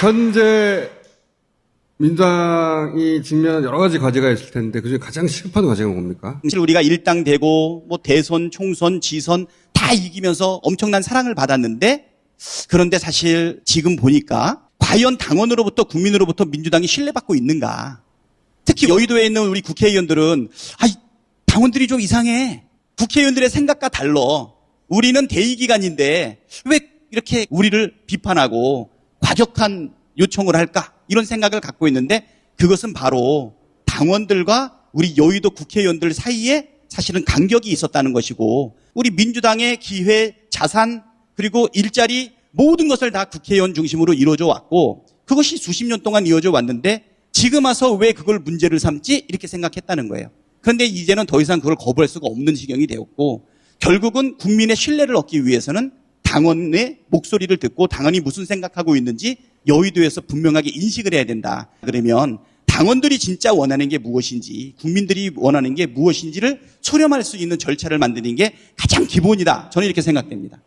현재 민주당이 직면한 여러 가지 과제가 있을 텐데 그중에 가장 시급한 과제가 뭡니까? 사실 우리가 일당되고 뭐 대선, 총선, 지선 다 이기면서 엄청난 사랑을 받았는데 그런데 사실 지금 보니까 과연 당원으로부터 국민으로부터 민주당이 신뢰받고 있는가? 특히 여의도에 있는 우리 국회의원들은 당원들이 좀 이상해. 국회의원들의 생각과 달라. 우리는 대의기관인데 왜 이렇게 우리를 비판하고 과격한 요청을 할까? 이런 생각을 갖고 있는데 그것은 바로 당원들과 우리 여의도 국회의원들 사이에 사실은 간격이 있었다는 것이고 우리 민주당의 기회, 자산, 그리고 일자리 모든 것을 다 국회의원 중심으로 이루어져 왔고 그것이 수십 년 동안 이어져 왔는데 지금 와서 왜 그걸 문제를 삼지? 이렇게 생각했다는 거예요. 그런데 이제는 더 이상 그걸 거부할 수가 없는 지경이 되었고 결국은 국민의 신뢰를 얻기 위해서는 당원의 목소리를 듣고 당원이 무슨 생각하고 있는지 여의도에서 분명하게 인식을 해야 된다. 그러면 당원들이 진짜 원하는 게 무엇인지 국민들이 원하는 게 무엇인지를 소렴할 수 있는 절차를 만드는 게 가장 기본이다. 저는 이렇게 생각됩니다.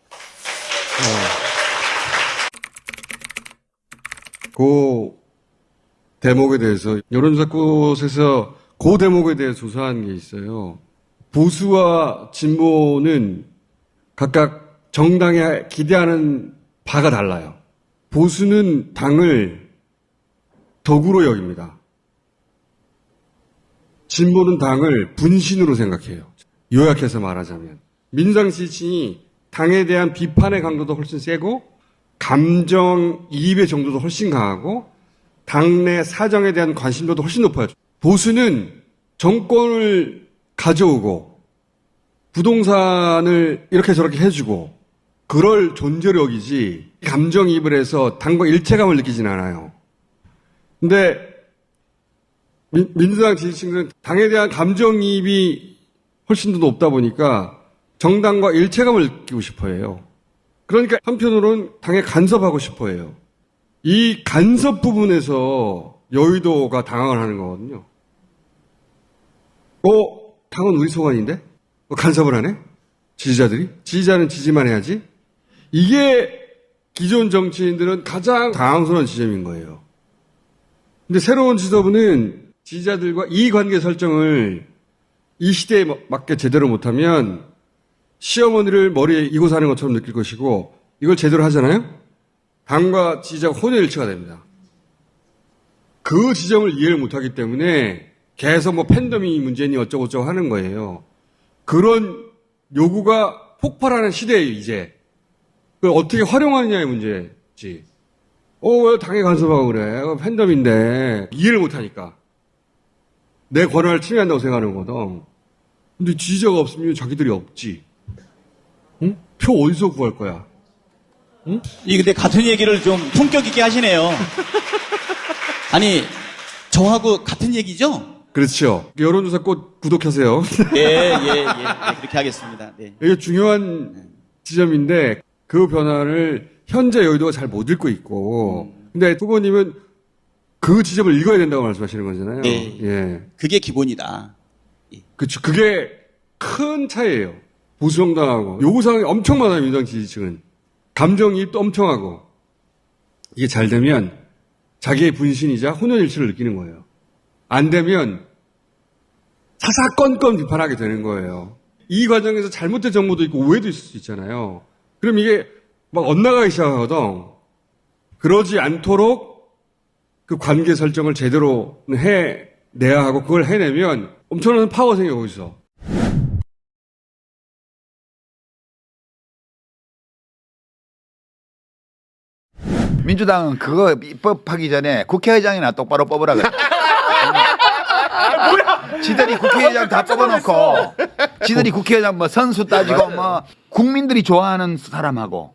그 대목에 대해서 여론조사 곳에서 그 대목에 대해 조사한 게 있어요. 보수와 진보는 각각 정당에 기대하는 바가 달라요. 보수는 당을 덕으로 여깁니다. 진보는 당을 분신으로 생각해요. 요약해서 말하자면 민주당 지지층이 당에 대한 비판의 강도도 훨씬 세고 감정이입의 정도도 훨씬 강하고 당내 사정에 대한 관심도도 훨씬 높아요. 보수는 정권을 가져오고 부동산을 이렇게 저렇게 해주고 그럴 존재로 여기지 감정이입을 해서 당과 일체감을 느끼진 않아요. 근데 민주당 지지층들은 당에 대한 감정이입이 훨씬 더 높다 보니까 정당과 일체감을 느끼고 싶어 해요. 그러니까 한편으로는 당에 간섭하고 싶어 해요. 이 간섭 부분에서 여의도가 당황을 하는 거거든요. 당은 우리 소관인데? 간섭을 하네? 지지자들이? 지지자는 지지만 해야지? 이게 기존 정치인들은 가장 당황스러운 지점인 거예요. 근데 새로운 지도부는 지지자들과 이해관계 설정을 이 시대에 맞게 제대로 못하면 시어머니를 머리에 이고 사는 것처럼 느낄 것이고 이걸 제대로 하잖아요? 당과 지지자가 혼연일치가 됩니다. 그 지점을 이해를 못하기 때문에 계속 팬덤이 문제니 어쩌고저쩌고 하는 거예요. 그런 요구가 폭발하는 시대예요, 이제. 그걸 어떻게 활용하느냐의 문제지. 왜 당에 간섭하고 그래? 팬덤인데. 이해를 못하니까. 내 권한을 침해한다고 생각하는 거거든. 근데 지지자가 없으면 자기들이 없지. 응? 표 어디서 구할 거야? 응? 근데 같은 얘기를 좀 품격 있게 하시네요. 아니, 저하고 같은 얘기죠? 그렇죠. 여론조사 꼭 구독하세요. 예, 그렇게 하겠습니다. 네. 이게 중요한 지점인데 그 변화를 현재 여의도가 잘 못 읽고 있고 근데 후보님은 그 지점을 읽어야 된다고 말씀하시는 거잖아요. 네. 예. 그게 기본이다. 그렇죠. 그게 큰 차이예요. 보수정당하고 요구사항이 엄청 많아요. 민주당 지지층은. 감정이입도 엄청 하고 이게 잘 되면 자기의 분신이자 혼연일치를 느끼는 거예요. 안 되면 사사건건 비판하게 되는 거예요. 이 과정에서 잘못된 정보도 있고 오해도 있을 수 있잖아요. 그럼 이게 막 엇나가기 시작하거든. 그러지 않도록 그 관계 설정을 제대로 해내야 하고 그걸 해내면 엄청난 파워가 생겨 거기서. 민주당은 그거 입법하기 전에 국회의장이나 똑바로 뽑으라 그래. 지들이 국회의장 다 뽑아놓고 지들이 국회의장 선수 따지고 국민들이 좋아하는 사람하고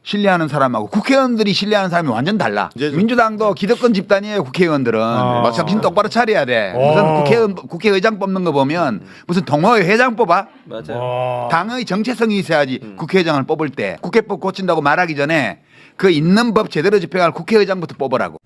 신뢰하는 사람하고 국회의원들이 신뢰하는 사람이 완전 달라. 민주당도 기득권 집단이에요. 국회의원들은 정신 똑바로 차려야 돼. 무슨 국회의장 뽑는 거 보면 무슨 동호회 회장 뽑아? 맞아요. 당의 정체성이 있어야지. 국회의장을 뽑을 때 국회법 고친다고 말하기 전에 그 있는 법 제대로 집행할 국회의장부터 뽑으라고.